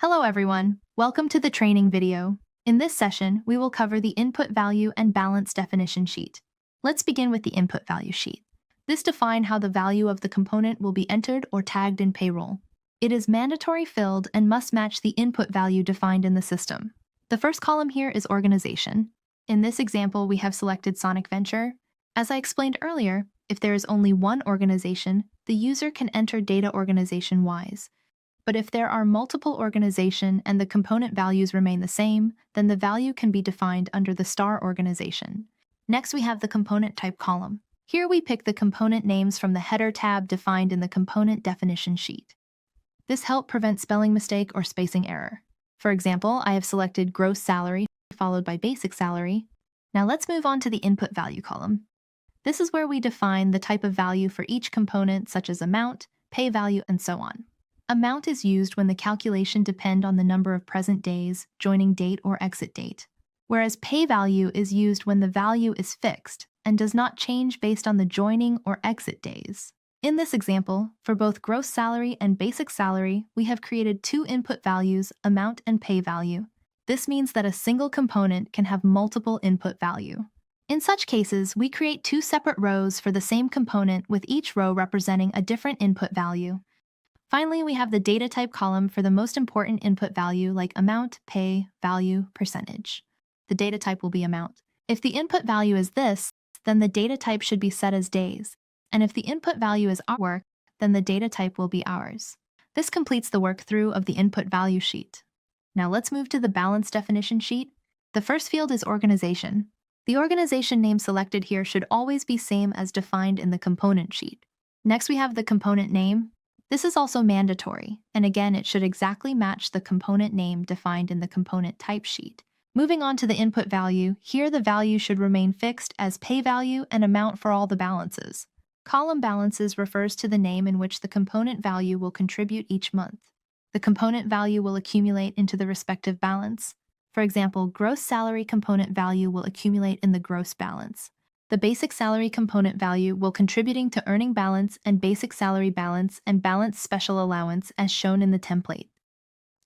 Hello everyone, welcome to the training video. In this session, we will cover the input value and balance definition sheet. Let's begin with the input value sheet. This defines how the value of the component will be entered or tagged in Payroll. It is mandatory filled and must match the input value defined in the system. The first column here is organization. In this example, we have selected Sonic Venture. As I explained earlier, if there is only one organization, the user can enter data organization-wise. But if there are multiple organizations and the component values remain the same, then the value can be defined under the star organization. Next, we have the component type column. Here we pick the component names from the header tab defined in the component definition sheet. This helps prevent spelling mistake or spacing error. For example, I have selected gross salary followed by basic salary. Now let's move on to the input value column. This is where we define the type of value for each component, such as amount, pay value, and so on. Amount is used when the calculation depends on the number of present days, joining date or exit date, whereas pay value is used when the value is fixed and does not change based on the joining or exit days. In this example, for both gross salary and basic salary, we have created two input values, amount and pay value. This means that a single component can have multiple input value. In such cases, we create two separate rows for the same component with each row representing a different input value. Finally, we have the data type column for the most important input value like amount, pay, value, percentage. The data type will be amount. If the input value is this, then the data type should be set as days. And if the input value is hour, then the data type will be hours. This completes the work-through of the input value sheet. Now let's move to the balance definition sheet. The first field is organization. The organization name selected here should always be same as defined in the component sheet. Next, we have the component name. This is also mandatory, and again, it should exactly match the component name defined in the component type sheet. Moving on to the input value, here the value should remain fixed as pay value and amount for all the balances. Column balances refers to the name in which the component value will contribute each month. The component value will accumulate into the respective balance. For example, gross salary component value will accumulate in the gross balance. The basic salary component value will contributing to earning balance and basic salary balance and balance special allowance as shown in the template.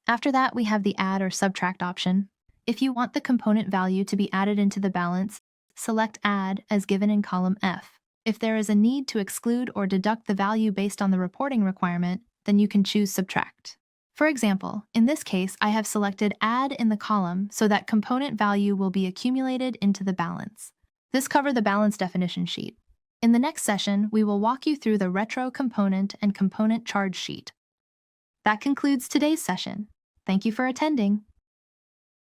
After that, we have the add or subtract option. If you want the component value to be added into the balance, select add as given in column F. If there is a need to exclude or deduct the value based on the reporting requirement, then you can choose subtract. For example, in this case, I have selected add in the column so that component value will be accumulated into the balance. This covers the balance definition sheet. In the next session, we will walk you through the retro component and component charge sheet. That concludes today's session. Thank you for attending.